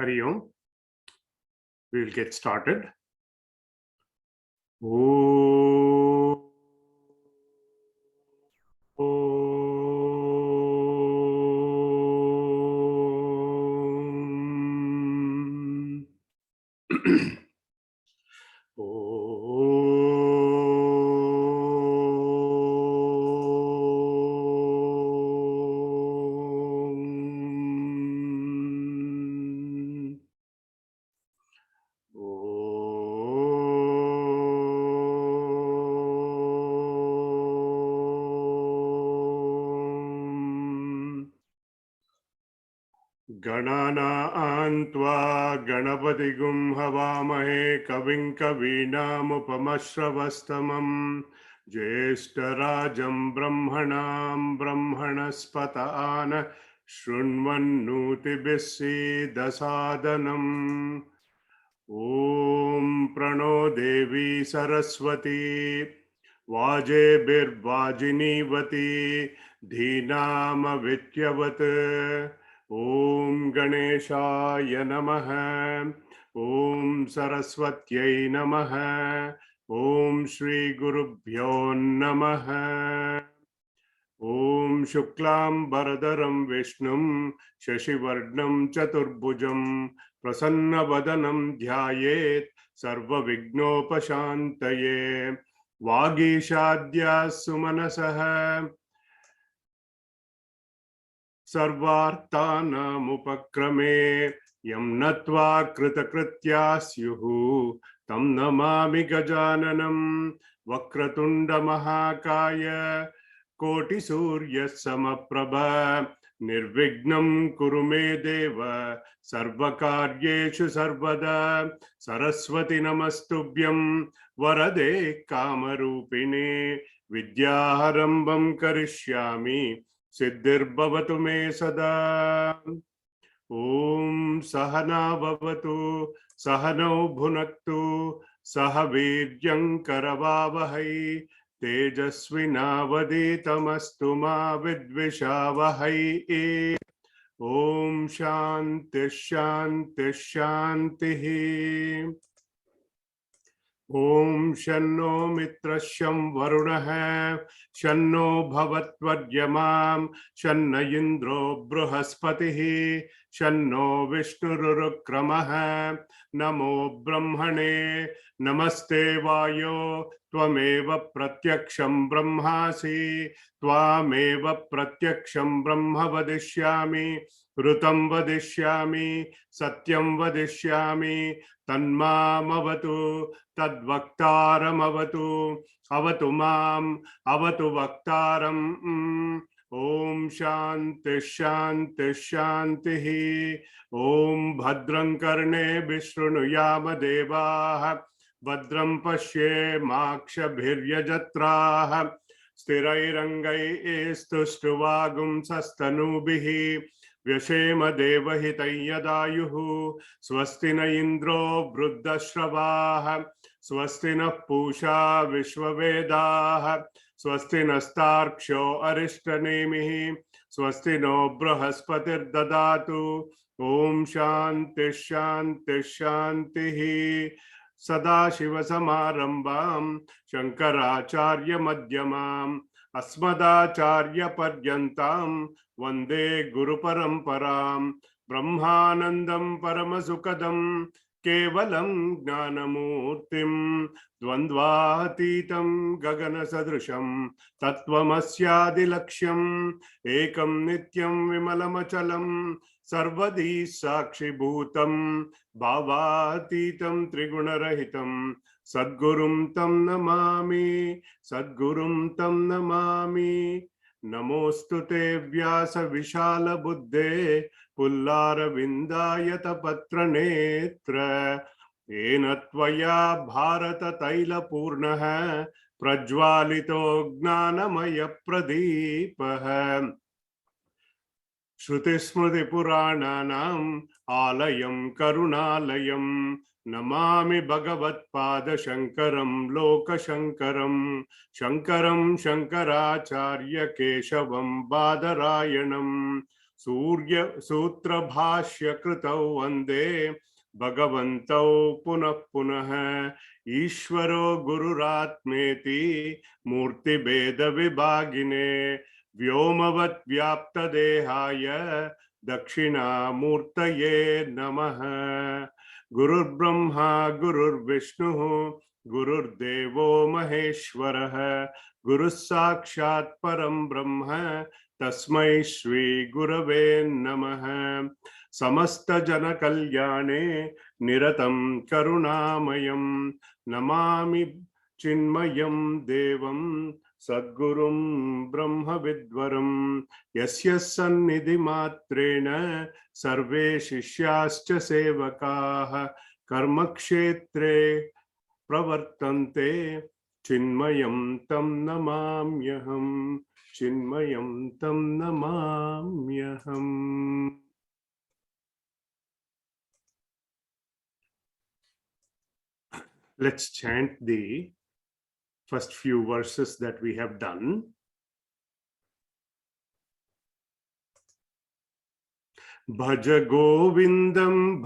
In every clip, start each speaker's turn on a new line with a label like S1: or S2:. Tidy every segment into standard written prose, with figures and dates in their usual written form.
S1: Hari Om. We will get started. Om. गणानान्त्वा गणपतिगुं हवामहे कविं कवीनामुपमश्रवस्तमम् ज्येष्ठराजं ब्रह्मणां ब्रह्मणस्पत आन शृण्वन्नोतिभिः सीदसादनम् ॐ प्रणो देवी सरस्वती वाजेभिर्वाजिनीवती धीनामविद्यवत् ॐ गणेशाय नमः ॐ सरस्वत्यै नमः ॐ श्री गुरुभ्यो नमः ॐ शुक्लांबरधरं विष्णुं शशिवर्णं चतुर्भुजं प्रसन्नवदनं ध्यायेत् सर्वविघ्नोपशान्तये वागीशाद्याः सुमनसः सर्वार्थानामुपक्रमे यं नत्वा कृतकृत्या स्युः तं नमामि गजाननं वक्रतुण्डमहाकाय कोटिसूर्यसमप्रभ निर्विघ्नं कुरु मे देव सर्वकार्येषु सर्वदा सरस्वती नमस्तुभ्यं वरदे कामरूपिणे विद्यारम्भं करिष्यामि सिद्धिर्भवतु मे सदा ॐ सहना भवतु सहनौ भुनक्तु सह वीर्यं करवावहै तेजस्विनावधीतमस्तु मा विद्विषावहै ॐ शान्ति शान्ति शान्तिः ॐ शन्नो मित्रश्यं वरुणः शन्नो भवत्वर्यमां शन्न इन्द्रो बृहस्पतिः शन्नो विष्णुरुक्रमः नमो ब्रह्मणे नमस्ते वायो त्वमेव प्रत्यक्षं ब्रह्मासि त्वामेव प्रत्यक्षं ब्रह्म वदिष्यामि ऋतं वदिष्यामि सत्यं वदिष्यामि तन्मामवतु तद्वक्तारमवतु अवतु माम् अवतु वक्तारम् ॐ शान्ति शान्ति शान्तिः ॐ भद्रं कर्णेभिः शृणुयाम देवाः भद्रं पश्येमाक्षभिर्यजत्राः स्थिरैरङ्गैस्तुष्टुवागुंसस्तनूभिः व्यशेम देवहितं यदायुः स्वस्ति न इन्द्रो वृद्धश्रवाः स्वस्ति नः पूषा विश्ववेदाः स्वस्ति नस्तार्क्ष्यो अरिष्टनेमिः स्वस्ति नो बृहस्पतिर्ददातु ॐ शान्ति शान्ति शान्तिः सदाशिवसमारम्भां शङ्कराचार्यमध्यमाम् अस्मदाचार्यपर्यन्तां वन्दे गुरुपरम्परां ब्रह्मानन्दं परमसुखदं केवलं ज्ञानमूर्तिं द्वन्द्वातीतं गगनसदृशं तत्त्वमस्यादिलक्ष्यम् एकं नित्यं विमलमचलं सर्वदी साक्षिभूतं भावातीतं त्रिगुणरहितं सद्गुरुं तं नमामि सद्गुरुं तं नमामि नमोस्तु ते व्यास विशाल बुद्धे पुल्लारविन्दायत पत्रनेत्र येन त्वया भारत तैलपूर्णः प्रज्वालितो ज्ञानमय प्रदीपः श्रुतिस्मृतिपुराणानाम् आलयं करुणालयं नमामि भगवत्पादशङ्करं लोकशङ्करं शङ्करं शङ्कराचार्य केशवं बादरायणं सूत्रभाष्यकृतौ वन्दे भगवन्तौ पुनः पुनः ईश्वरो गुरुरात्मेति मूर्तिभेदविभागिने व्योमवत् व्याप्तदेहाय दक्षिणामूर्तये नमः। गुरुर्ब्रह्मा गुरुर्विष्णुः गुरुर्देवो महेश्वरः गुरुः साक्षात् परं ब्रह्म तस्मै श्री गुरवे नमः। समस्त जन कल्याणे निरतं करुणामयं नमामि चिन्मयं देवं सद्गुरुं ब्रह्मविद्वरं यस्य सन्निधिमात्रेण सर्वे शिष्याश्च सेवकाः कर्मक्षेत्रे प्रवर्तन्ते चिन्मयं तं नमाम्यहं चिन्मयं तं नमाम्यहम्। Let's chant the first few verses that we have done. Bhaja govindam,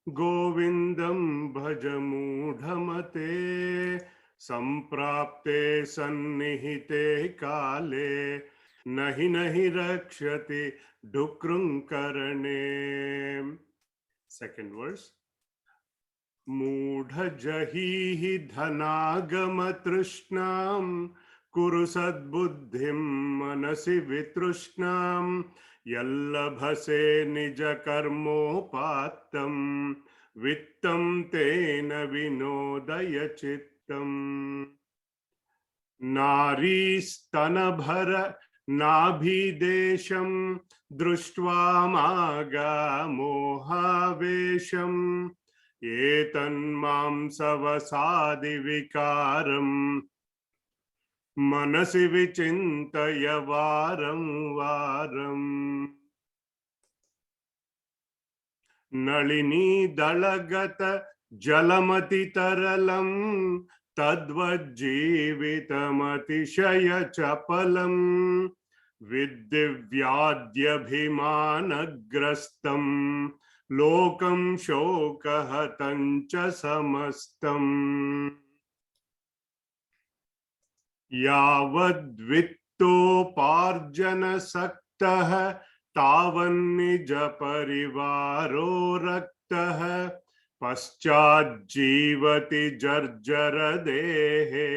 S1: govindam bhaja mudhamate, samprapte sannihite kale, nahi nahi rakshati dukrung karane. Second verse. मूढ़ जहि धनागम तृष्णां कुरु सद्बुद्धिं मनसि वितृष्णां यल्लभसे निज कर्मोपात्तं वित्तं तेन विनोदय चित्तम्। नारीस्तनभर नाभिदेशं दृष्ट्वा मागा मोहावेशम् एतन्मांसवसादिविकारं मनसि विचिन्तय वारं वारम्। नलिनी दलगत जलमतितरलं तद्वज्जीवितमतिशय चपलम् विद्दिव्याद्यभिमानग्रस्तं लोकं शोकहतं च समस्तम्। यावद्वित्तोपार्जनसक्तः तावन्निज परिवारो रक्तः पश्चाज्जीवति जर्जर देहे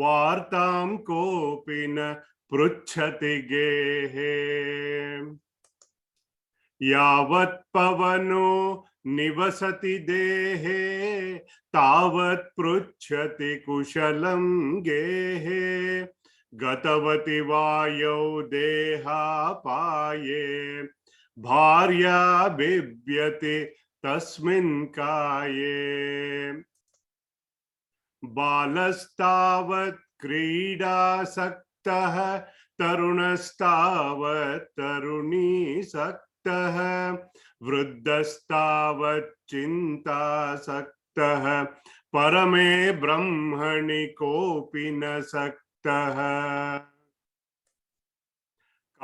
S1: वार्तां कोऽपि न पृच्छति गेहे। यावत् पवनो निवसति देहे तावत् पृच्छति कुशलं गेहे गतवति वायौ देहापाये भार्या बिभ्यति तस्मिन् काये। बालस्तावत् क्रीडासक्तः तरुणस्तावत् तरुणीसक्तः वृद्धस्तावत् चिन्तासक्तः परमे ब्रह्मणि कोऽपि न सक्तः।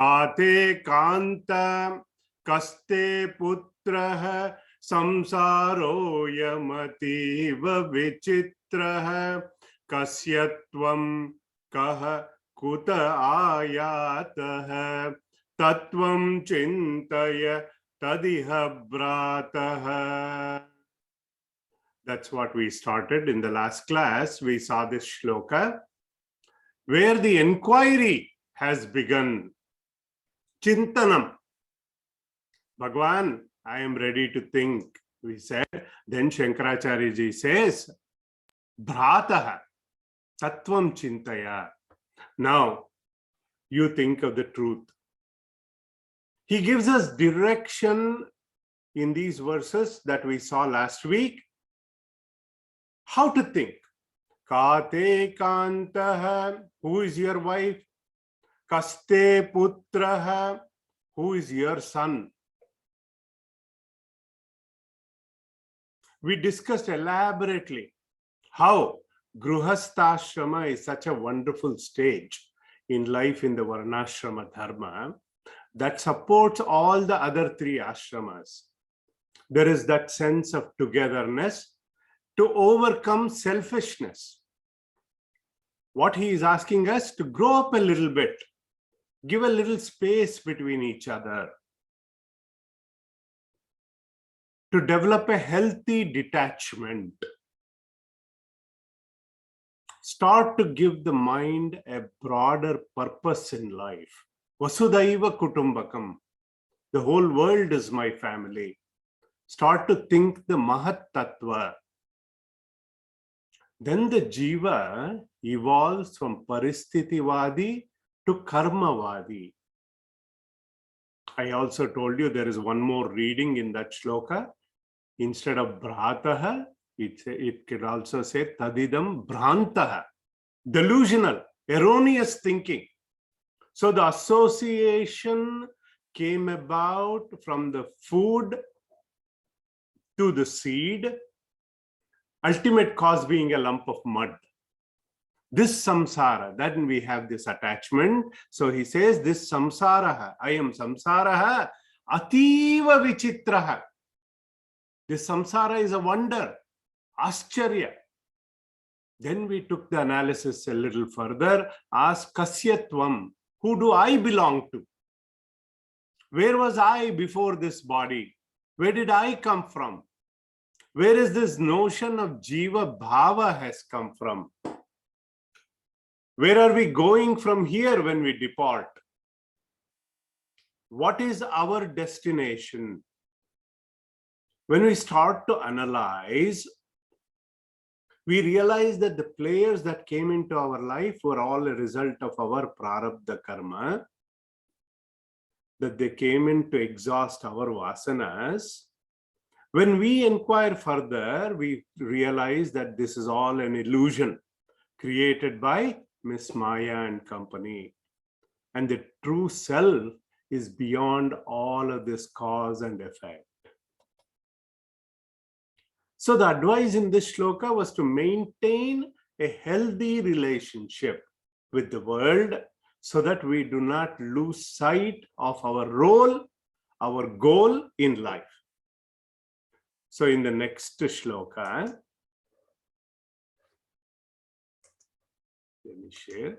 S1: काते कान्ता कस्ते पुत्रः संसारोऽयमतीव विचित्रः कस्य त्वं कः कुत आयातः तत्त्वं चिन्तय तदिह भ्रातः। That's what we started in the last class. We saw this shloka where the inquiry has begun. Chintanam. Bhagwan, I am ready to think, we said. Then Shankaracharya ji says, Bhrataha, Tattvam Chintaya. Now, you think of the truth. He gives us direction in these verses that we saw last week. How to think. Kate Kantaha, who is your wife? Kaste Putraha, who is your son? We discussed elaborately how Gruhastashrama is such a wonderful stage in life in the Varnashrama Dharma that supports all the other three ashramas. There is that sense of togetherness to overcome selfishness. What he is asking us to grow up a little bit, give a little space between each other, to develop a healthy detachment. Start to give the mind a broader purpose in life. Vasudhaiva Kutumbakam. The whole world is my family. Start to think the Mahat Tattva. Then the Jiva evolves from Paristhiti-vadi to Karma-vadi. I also told you there is one more reading in that shloka. Instead of Bhrataha, it could also say Tadidam Bhrantaha. Delusional, erroneous thinking. So the association came about from the food to the seed, ultimate cause being a lump of mud. This samsara, then we have this attachment. So he says, this samsaraha, I am samsaraha, ativa vichitraha. This samsara is a wonder, ascharya. Then we took the analysis a little further, ask kasyatvam, who do I belong to? Where was I before this body? Where did I come from? Where is this notion of jiva bhava has come from? Where are we going from here when we depart? What is our destination? When we start to analyze, we realize that the players that came into our life were all a result of our prarabdha karma, that they came in to exhaust our vasanas. When we inquire further, we realize that this is all an illusion created by Miss Maya and company. And the true self is beyond all of this cause and effect. So the advice in this shloka was to maintain a healthy relationship with the world so that we do not lose sight of our role, our goal in life. So in the next shloka, let me share.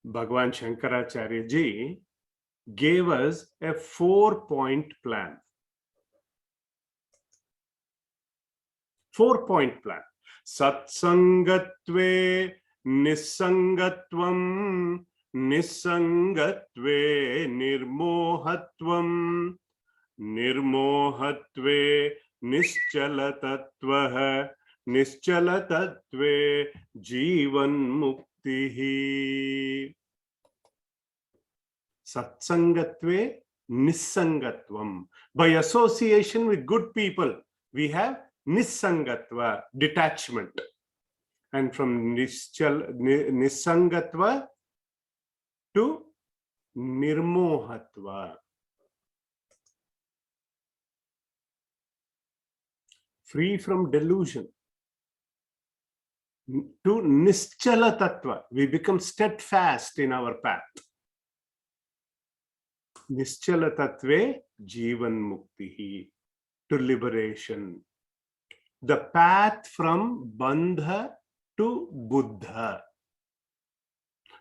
S1: Bhagavan Shankaracharya ji gave us a 4-point plan. 4-point plan. Satsangatve nisangatvam, nisangatve nirmohatvam, nirmohatve nischalatatva, nischalatatve jivan muktihi. Satsangatve nisangatvam. By association with good people, we have nisangatva, detachment. And from nisangatva to nirmohatva, free from delusion, to nischala tattva, we become steadfast in our path. Nischala tattve jivan muktihi, to liberation. The path from bandha to buddha.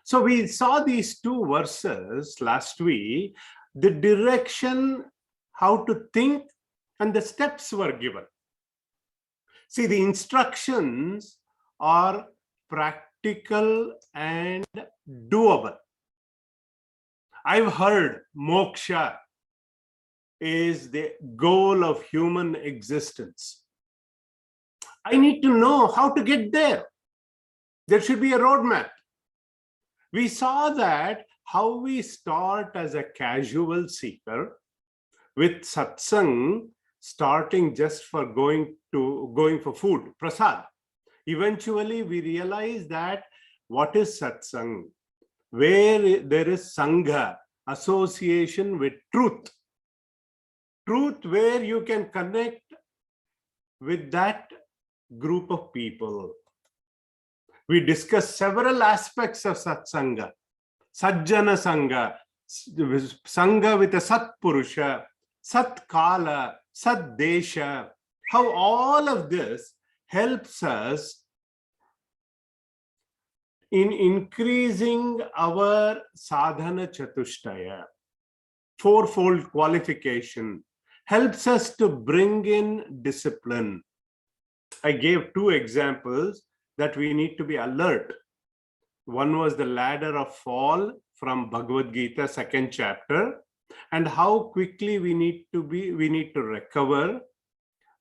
S1: So we saw these two verses last week, the direction, how to think, and the steps were given. See, the instructions are practical and doable. I've heard moksha is the goal of human existence. I need to know how to get there. There should be a roadmap. We saw that how we start as a casual seeker with satsang, starting just for going for food, prasad. Eventually, we realize that what is satsang? Where there is sangha, association with truth. Truth where you can connect with that group of people. We discussed several aspects of satsanga. Sajjana sangha, sangha with a sat purusha, sat kala, sat desha. How all of this helps us in increasing our sadhana chatushtaya, fourfold qualification, helps us to bring in discipline. I gave two examples that we need to be alert. One was the ladder of fall from Bhagavad Gita, second chapter, and how quickly we need to recover.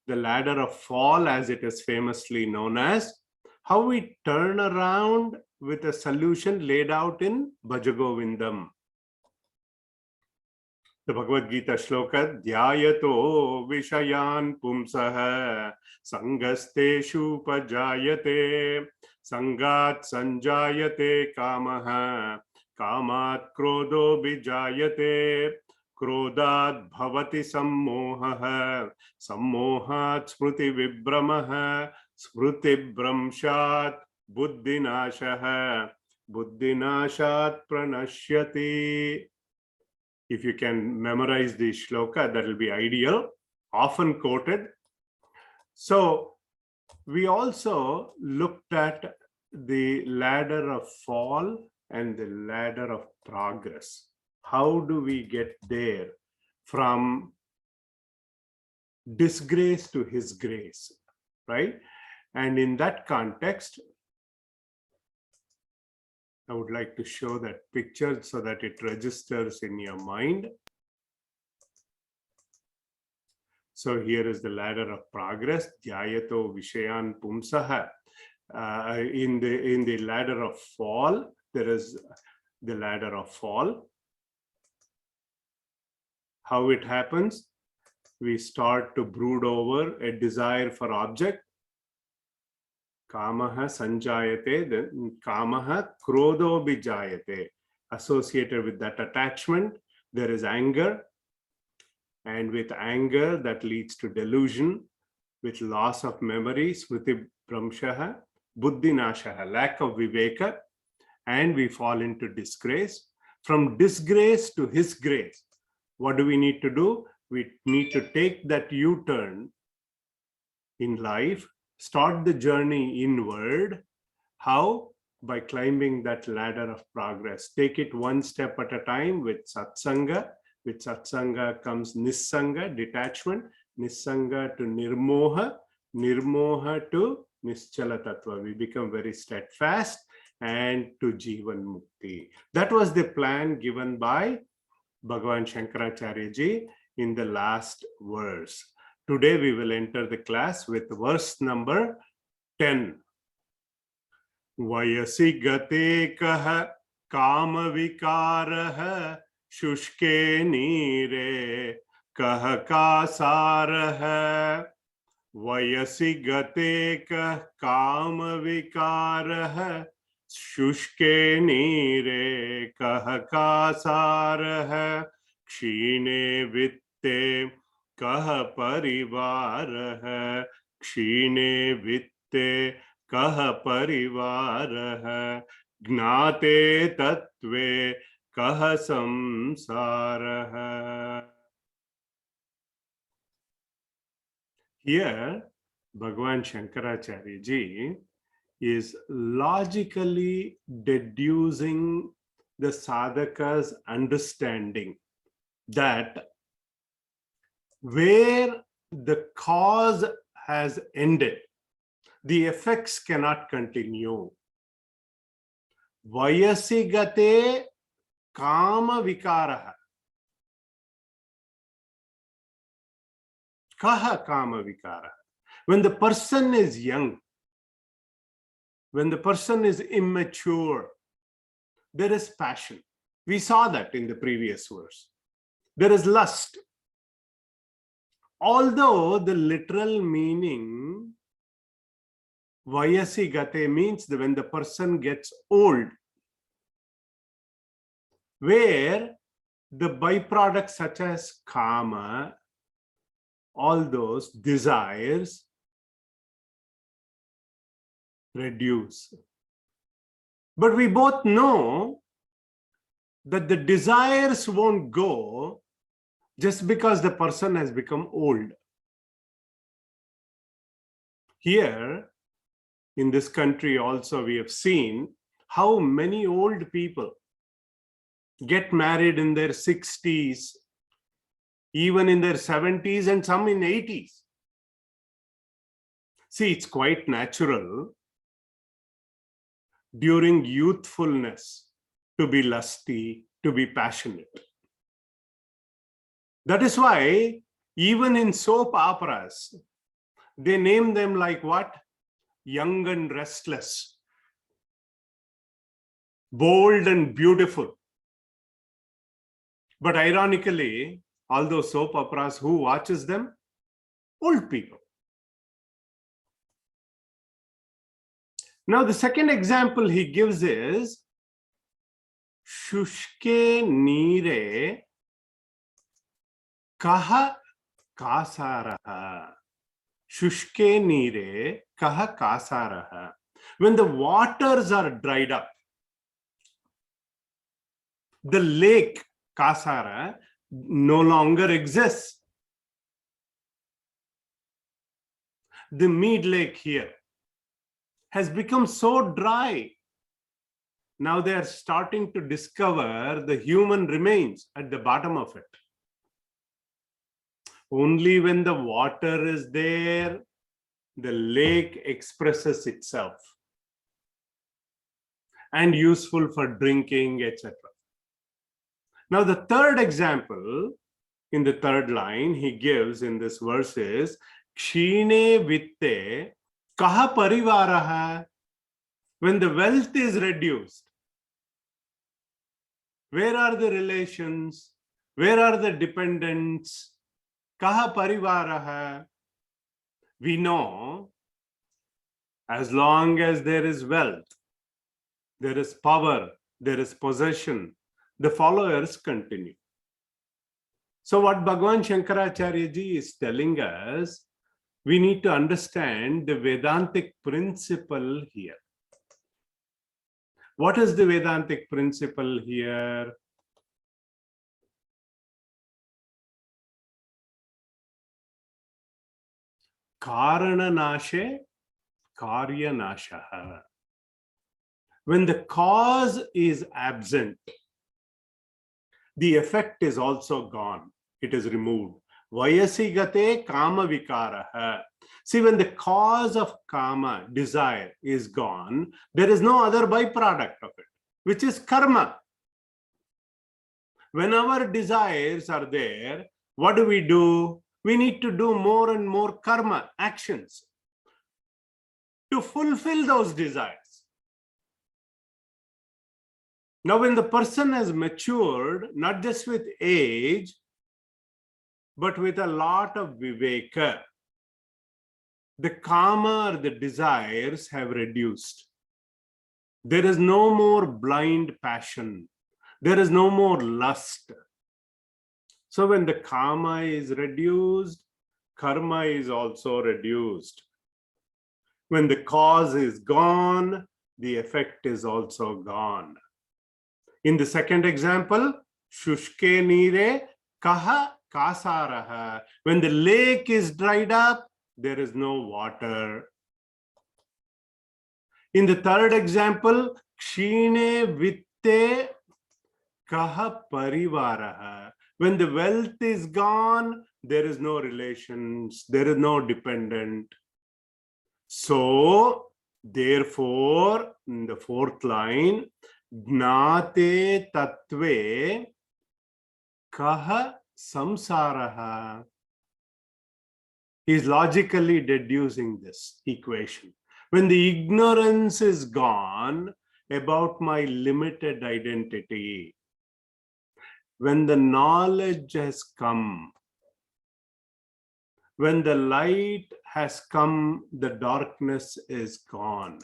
S1: The ladder of fall, as it is famously known as, how we turn around with a solution laid out in Bhaja govindam. The Bhagavad Gita shloka, dhyayato vishayan pumsaha sangasteshu pajayate sangat sanjayate kamaha kamat krodho bijayate krodhat bhavati sammohah sammohat smriti vibramah smriti bramshat buddhinashah buddhinashat pranashyati. If you can memorize the shloka, that will be ideal, often quoted. So we also looked at the ladder of fall and the ladder of progress. How do we get there from disgrace to his grace, right? And in that context, I would like to show that picture so that it registers in your mind. So here is the ladder of progress. Dhyayato vishayan pumsaha. In the ladder of fall, there is the ladder of fall. How it happens? We start to brood over a desire for object. Kamaha sanjayate, then kamaha krodho bijayate. Associated with that attachment, there is anger. And with anger, that leads to delusion. With loss of memory, smriti bramshaha, buddhinashaha, lack of viveka. And we fall into disgrace. From disgrace to his grace, what do we need to do? We need to take that U-turn in life. Start the journey inward. How? By climbing that ladder of progress. Take it one step at a time with satsanga. With satsanga comes nissanga, detachment. Nissanga to nirmoha. Nirmoha to nischala tattva. We become very steadfast, and to jivan mukti. That was the plan given by Bhagavan Shankaracharya ji in the last verse. Today we will enter the class with verse number 10. Vayasi gate kaha kama vikaraha shushke nire kaha kasaraha. Vayasi gate kah kama vikaraha shushke nire kaha kasaraha kshine vitte कह परिवार है क्षीणे वित्ते कह परिवार है ज्ञाते तत्वे कह संसार है. Here Bhagavan Shankaracharya ji is logically deducing the sadhaka's understanding that where the cause has ended, the effects cannot continue. Vayasi gate kama vikaraha. Kaha kama vikaraha. When the person is young, when the person is immature, there is passion. We saw that in the previous verse. There is lust. Although the literal meaning vayasi gate means that when the person gets old, where the byproducts such as kama, all those desires reduce. But we both know that the desires won't go just because the person has become old. Here in this country also, we have seen how many old people get married in their 60s, even in their 70s, and some in 80s. See, it's quite natural during youthfulness to be lusty, to be passionate. That is why even in soap operas, they name them like what? Young and restless, bold and beautiful. But ironically, all those soap operas, who watches them? Old people. Now, the second example he gives is Shushke Nire Kaha Kasaraha. Shushke Nire Kaha Kasaraha. When the waters are dried up, the lake Kasara no longer exists. The Mead Lake here has become so dry. Now they are starting to discover the human remains at the bottom of it. Only when the water is there, the lake expresses itself and useful for drinking, etc. Now the third example in the third line he gives in this verse is Kshine Vitte Kaha Parivaraha. When the wealth is reduced, where are the relations? Where are the dependents? Kaha Parivaraha. We know as long as there is wealth, there is power, there is possession, the followers continue. So what Bhagavan Shankaracharya ji is telling us, we need to understand the Vedantic principle here. What is the Vedantic principle here? Karana nashe, karya nashaha. When the cause is absent, the effect is also gone. It is removed. Vayasigate kama vikaraha. See, when the cause of kama, desire, is gone, there is no other byproduct of it, which is karma. When our desires are there, what do? We need to do more and more karma, actions, to fulfill those desires. Now, when the person has matured, not just with age, but with a lot of viveka, the kama or the desires have reduced. There is no more blind passion. There is no more lust. So when the kama is reduced, karma is also reduced. When the cause is gone, the effect is also gone. In the second example, Shushke Nire Kaha Kasaraha. When the lake is dried up, there is no water. In the third example, Kshine Vitte Kaha Parivaraha. When the wealth is gone, there is no relations, there is no dependent. So, therefore, in the fourth line, Gnate Tatve Kaha Samsaraha. He is logically deducing this equation. When the ignorance is gone about my limited identity, when the knowledge has come, when the light has come, the darkness is gone.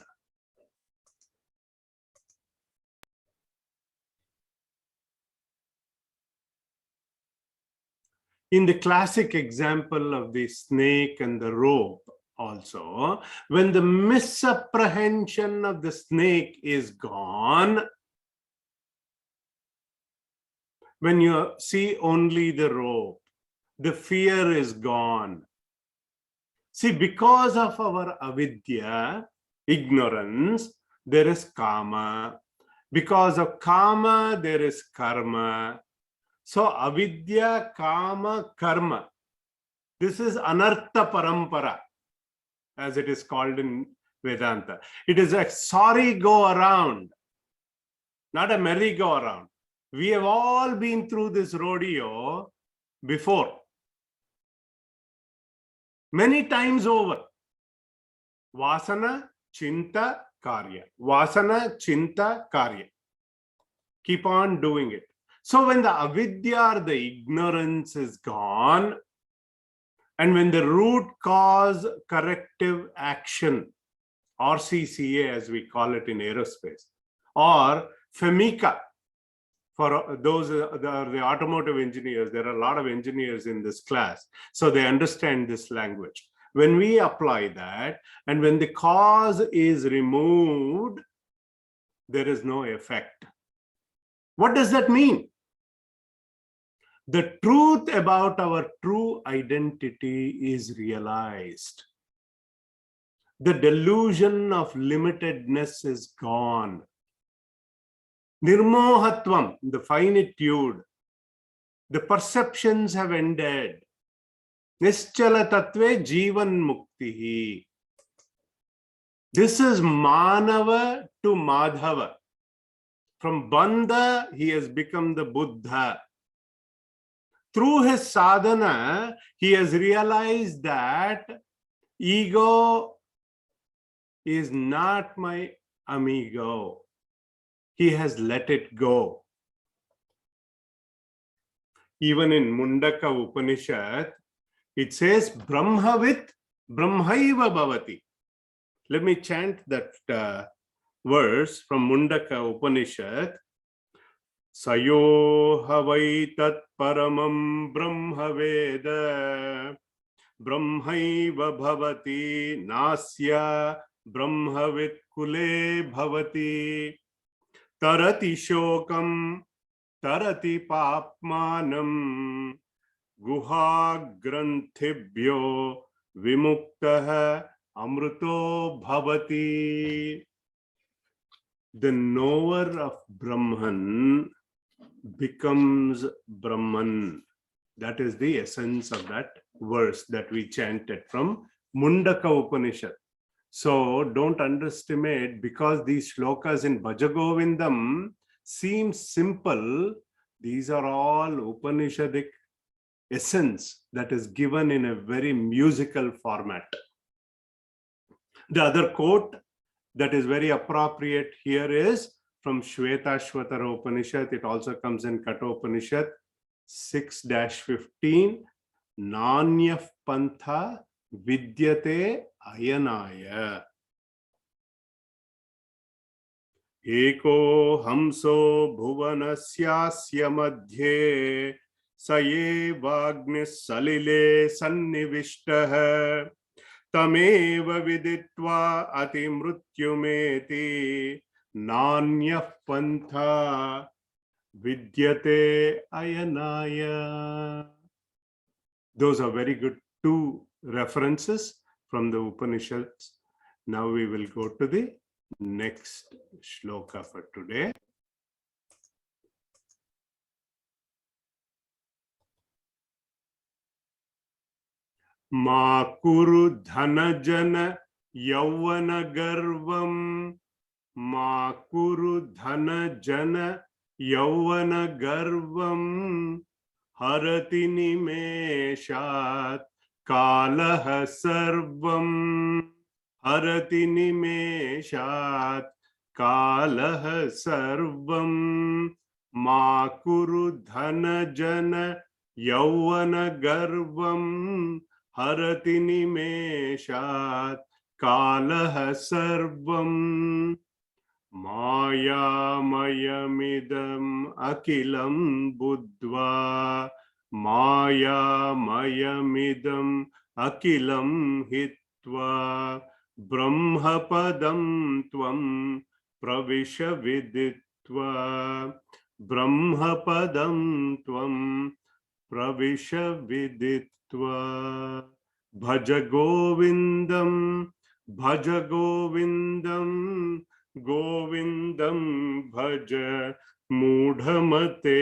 S1: In the classic example of the snake and the rope also, when the misapprehension of the snake is gone, when you see only the rope, the fear is gone. See, because of our avidya, ignorance, there is kama. Because of kama, there is karma. So, avidya, kama, karma. This is anartha parampara, as it is called in Vedanta. It is a sorry go around, not a merry go around. We have all been through this rodeo before, many times over. Vasana, chinta, karya. Vasana, chinta, karya. Keep on doing it. So when the avidya or the ignorance is gone, and when the root cause corrective action, RCCA as we call it in aerospace, or FEMICA, for those the automotive engineers, there are a lot of engineers in this class, so they understand this language. When we apply that, and when the cause is removed, there is no effect. What does that mean? The truth about our true identity is realized. The delusion of limitedness is gone. Nirmohatvam, the finitude, the perceptions have ended. Nischala tattve jivan muktihi. This is Manava to Madhava. From Bandha, he has become the Buddha. Through his sadhana, he has realized that ego is not my amigo. He has let it go. Even in Mundaka Upanishad, it says, Brahmavit Brahmaiva Bhavati. Let me chant that verse from Mundaka Upanishad. Sayo havai tat paramam brahmaveda brahmaiva bhavati nasya brahmavit kule bhavati tarati shokam tarati papmanam guha granthibhyo vimuktah amruto bhavati. The knower of Brahman becomes Brahman. That is the essence of that verse that we chanted from Mundaka Upanishad. So don't underestimate, because these shlokas in Bhaja govindam seem simple. These are all Upanishadic essence that is given in a very musical format. The other quote that is very appropriate here is from Shvetashvatara Upanishad. It also comes in Kathopanishad 6-15. Nanyaf pantha vidyate ayanaya. Eko hamso bhuvanasyasya madhye saye vagnis salile sannivishtaha tameva viditva ati mrutyumeti nanyah pantha vidyate ayanaya. Those are very good two references from the Upanishads. Now we will go to the next shloka for today. Ma kuru dhana jana yauvana garvam. Ma kuru dhana jana yauvana garvam. Harati nimeshat kalah sarvam. Harati nimeshat kalah sarvam. Ma kuru dhana jana yauvana garvam. Harati nimeshat kalah sarvam. Maya mayamidam akilam buddhva. Maya mayamidam akilam viditva brahmapadam tvam pravisha viditva brahmapadam tvam pravisha viditva bhaja govindam govindam bhaja mudhamate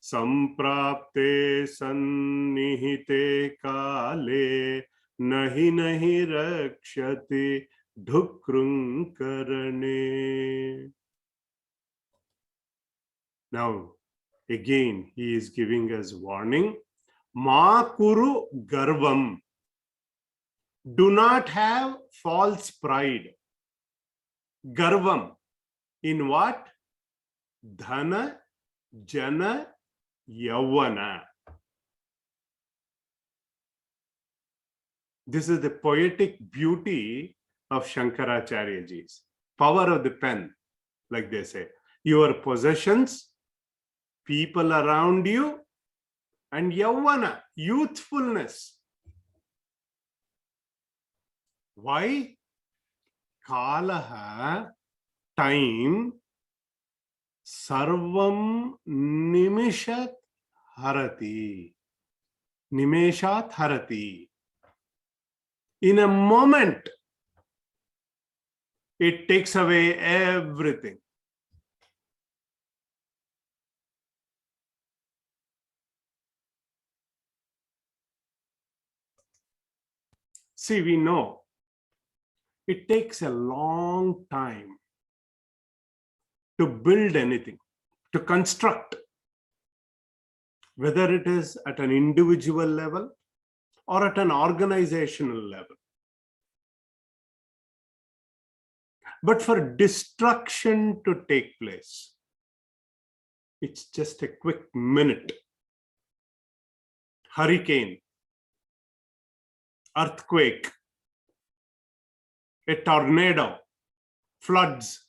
S1: संप्राप्ते सन्निहिते काले नहीं नहीं रक्षति ढुक्रंकरणे. Now again he is giving us warning. Ma kuru garvam. Do not have false pride. Garvam. In what? Dhana, jana, Yavana. This is the poetic beauty of Shankaracharyaji's power of the pen, like they say. Your possessions, people around you, and Yavana, youthfulness. Why? Kalaha, time, sarvam nimishat harati. Nimeshat harati. In a moment, it takes away everything. See, we know it takes a long time to build anything, to construct, whether it is at an individual level or at an organizational level. But for destruction to take place, it's just a quick minute. Hurricane, earthquake, a tornado, floods,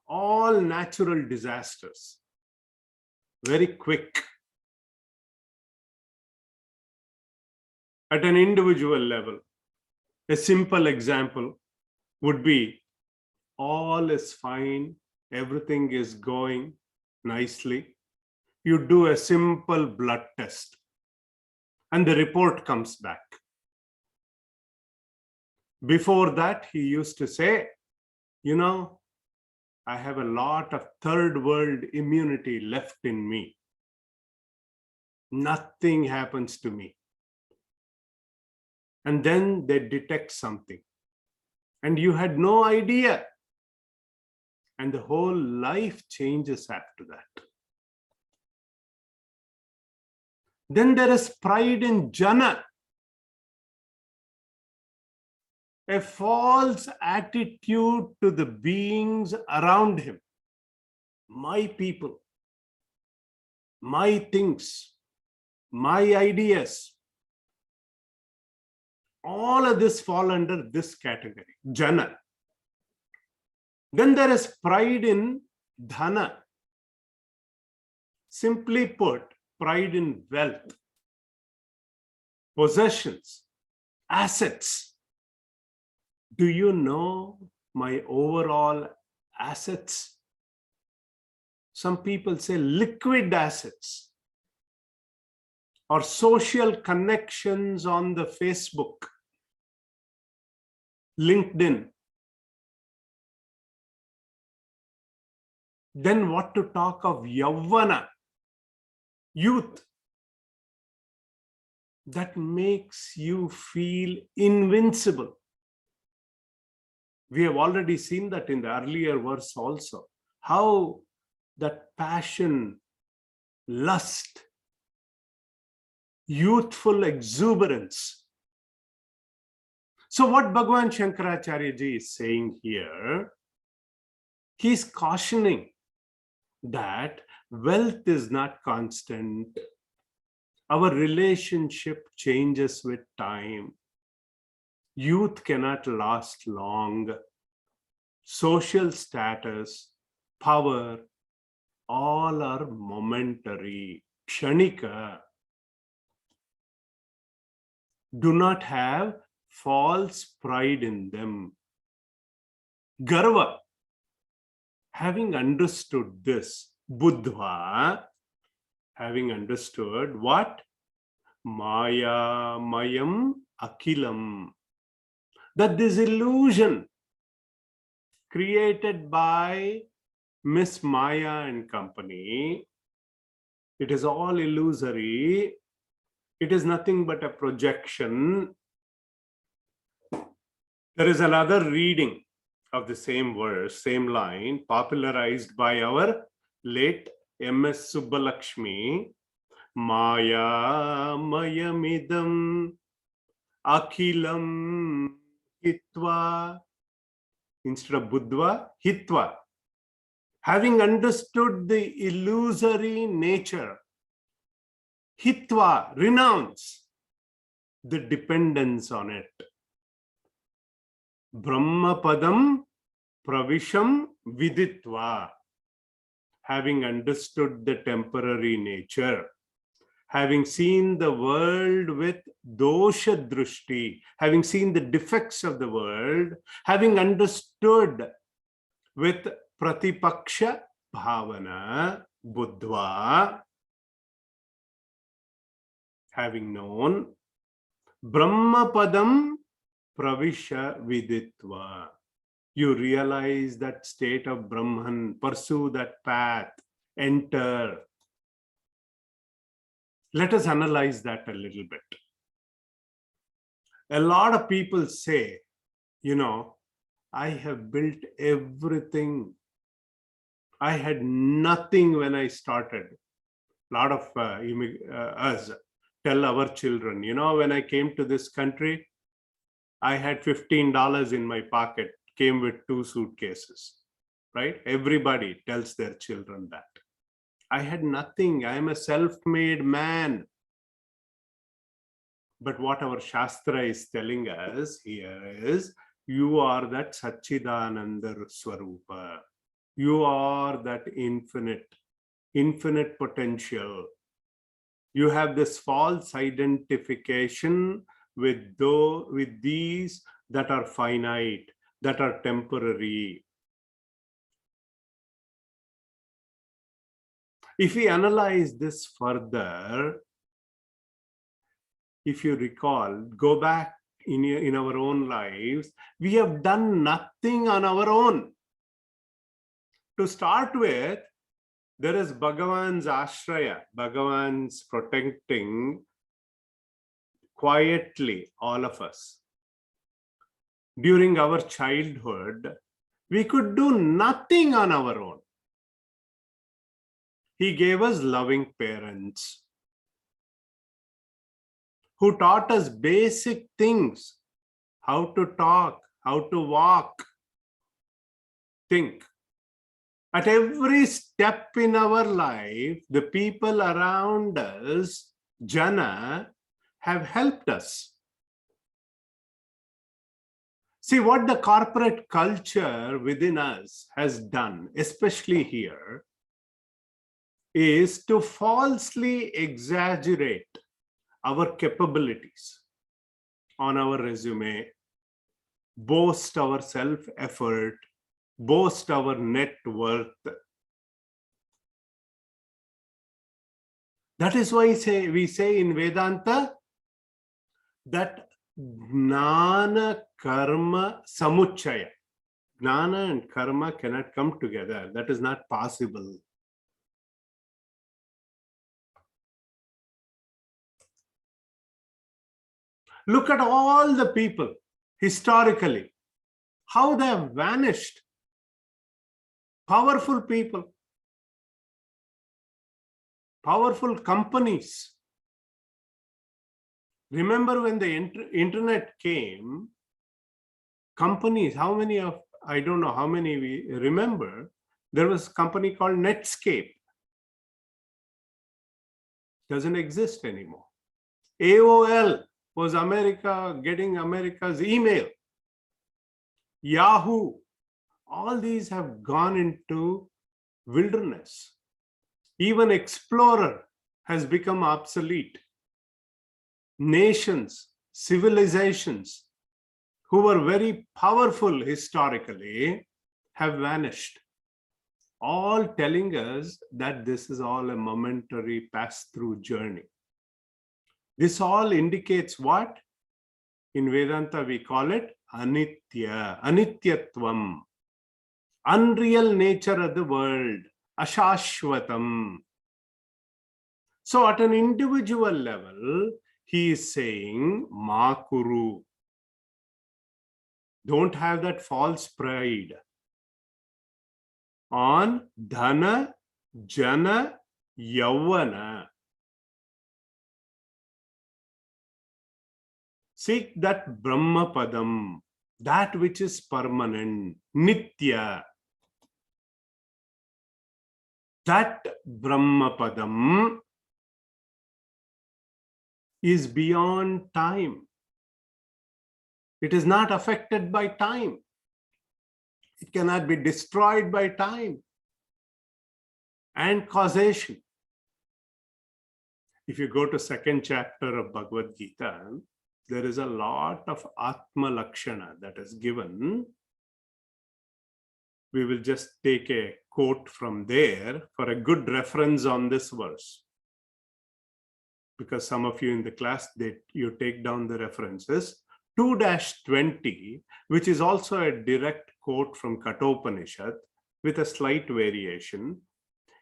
S1: all natural disasters. Very quick. At an individual level, a simple example would be all is fine, everything is going nicely. You do a simple blood test and the report comes back. Before that, he used to say, you know, I have a lot of third world immunity left in me. Nothing happens to me. And then they detect something. And you had no idea. And the whole life changes after that. Then there is pride in jana. A false attitude to the beings around him. My people, my things, my ideas. All of this fall under this category, jana. Then there is pride in dhana. Simply put, pride in wealth, possessions, assets. Do you know my overall assets? Some people say liquid assets or social connections on the Facebook, LinkedIn. Then what to talk of Yavana, youth, that makes you feel invincible. We have already seen that in the earlier verse also, how that passion, lust, youthful exuberance. So what Bhagavan Shankaracharya ji is saying here, he is cautioning that wealth is not constant. Our relationship changes with time. Youth cannot last long. Social status, power, all are momentary, kshanika. Do not have false pride in them. Garva. Having understood this, Buddha, having understood what? Maya Mayam Akilam. That this illusion created by Miss Maya and company, it is all illusory. It is nothing but a projection. There is another reading of the same verse, same line, popularized by our late M.S. Subbalakshmi. Maya mayamidam akilam hitva. Instead of Buddha, hitva. Having understood the illusory nature, hitva, renounce the dependence on it. Brahmapadam pravisham viditva. Having understood the temporary nature, having seen the world with dosha drushti, having seen the defects of the world, having understood with pratipaksha bhavana, buddha, having known, Brahmapadam pravisha viditva. You realize that state of Brahman, pursue that path, enter. Let us analyze that a little bit. A lot of people say, I have built everything. I had nothing when I started. A lot of us tell our children, when I came to this country, I had $15 in my pocket, came with 2 suitcases, right? Everybody tells their children that. I had nothing. I am a self-made man. But what our Shastra is telling us here is, you are that Satchidananda Swarupa. You are that infinite potential. You have this false identification with these that are finite, that are temporary. If we analyze this further, if you recall, go back in our own lives, we have done nothing on our own. To start with, there is Bhagavan's ashraya, Bhagavan's protecting quietly all of us. During our childhood, we could do nothing on our own. He gave us loving parents who taught us basic things, how to talk, how to walk, think. At every step in our life, the people around us, Jana, have helped us. See, what the corporate culture within us has done, especially here, is to falsely exaggerate our capabilities on our resume, boast our self-effort, boast our net worth. That is why we say in Vedanta that Gnana Karma Samuchaya. Gnana and Karma cannot come together. That is not possible. Look at all the people historically, how they have vanished. Powerful people, powerful companies. Remember when the internet came, companies, how many of, I don't know how many we remember, there was a company called Netscape. Doesn't exist anymore. AOL was America, getting America's email. Yahoo, all these have gone into wilderness. Even Explorer has become obsolete. Nations, civilizations who were very powerful historically have vanished, all telling us that this is all a momentary pass-through journey. This all indicates what? In Vedanta we call it anitya, anityatvam, unreal nature of the world, ashashvatam. So at an individual level, he is saying, ma kuru. Don't have that false pride on dhana, jana, yavana. Seek that Brahma Padam, that which is permanent, Nitya. That Brahma Padam is beyond time. It is not affected by time. It cannot be destroyed by time and causation. If you go to second chapter of Bhagavad Gita, there is a lot of Atma Lakshana that is given. We will just take a quote from there for a good reference on this verse. Because some of you in the class, you take down the references. 2-20, which is also a direct quote from Kathopanishad with a slight variation,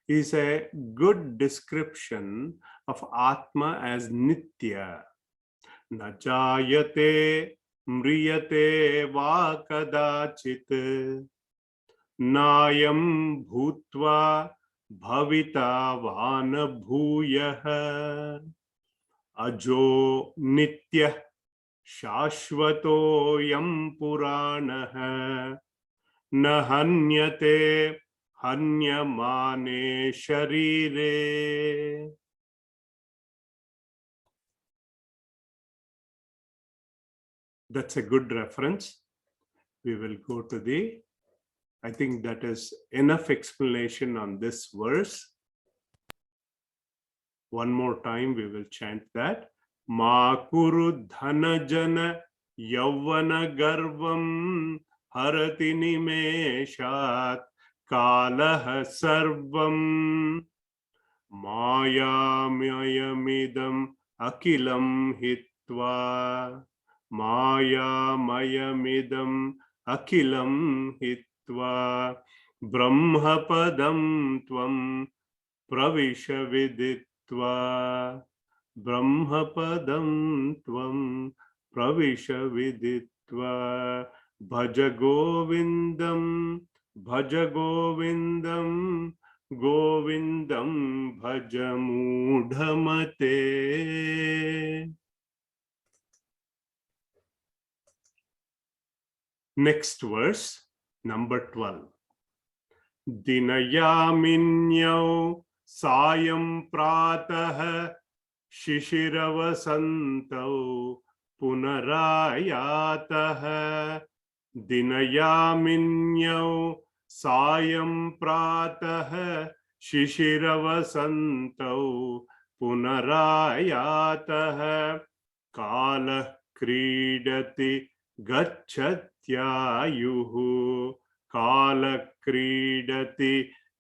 S1: is a good description of Atma as Nitya. Najayate mriyate va kadachit nayam bhutva bhavita vana bhuyah ajo nitya shashvato yam puranah na hanyate hanyamane sharire. That's a good reference. We will go to I think that is enough explanation on this verse. One more time, we will chant that. Ma kuru dhana jana yavana garvam harati nimeshat kalah sarvam maya mayamidam akilam hitva maya mayamidam akilam hitva brahmapadam tvam pravisha viditva brahmapadam tvam pravisha viditva bhaja govindam govindam bhaja mudhamate. Next verse, number 12. Dinayaminyau sayam pratah shishiravasanto punarayatah. Dinayaminyau sayam pratah shishiravasanto punarayatah. Kala kridati gacchatyayuhu kala kridati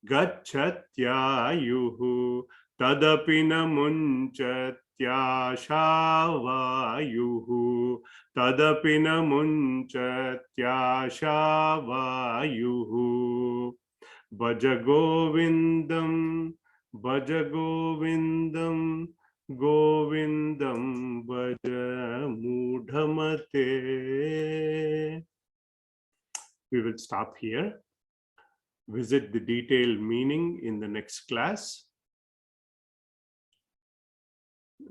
S1: gacchatyayuhu tadapina munchatyashavayuhu tadapina munchatyashavayuhu bhaja govindam govindam bhaja mudhamate. We will stop here. Visit the detailed meaning in the next class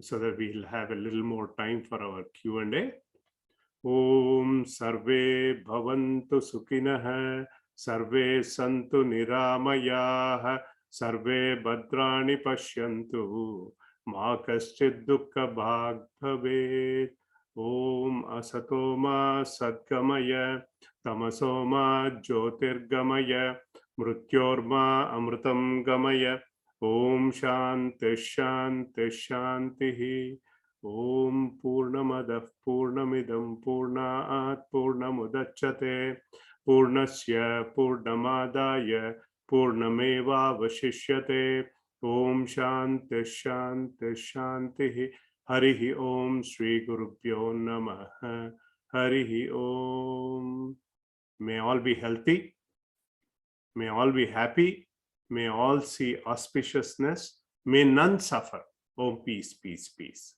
S1: so that we'll have a little more time for our Q&A. Om sarve bhavantu sukhinah sarve santu niramayah sarve bhadrani pashyantu ma kaschid dukkha bhag bhavet. Om asatoma sadgamaya tamasoma jyotirgamaya mrutyorma amritam gamaya. Om shanti shanti shanti. Om Purnamadah Purnamidam Purnat Purnamudachyate Purnasya Purnamadaya Purnameva Vashishyate. Om Shanti Shanti Shanti. Harihi Om Sri Gurubhyo Namaha. Harihi Om. May all be healthy. May all be happy. May all see auspiciousness. May none suffer. Om peace, peace, peace.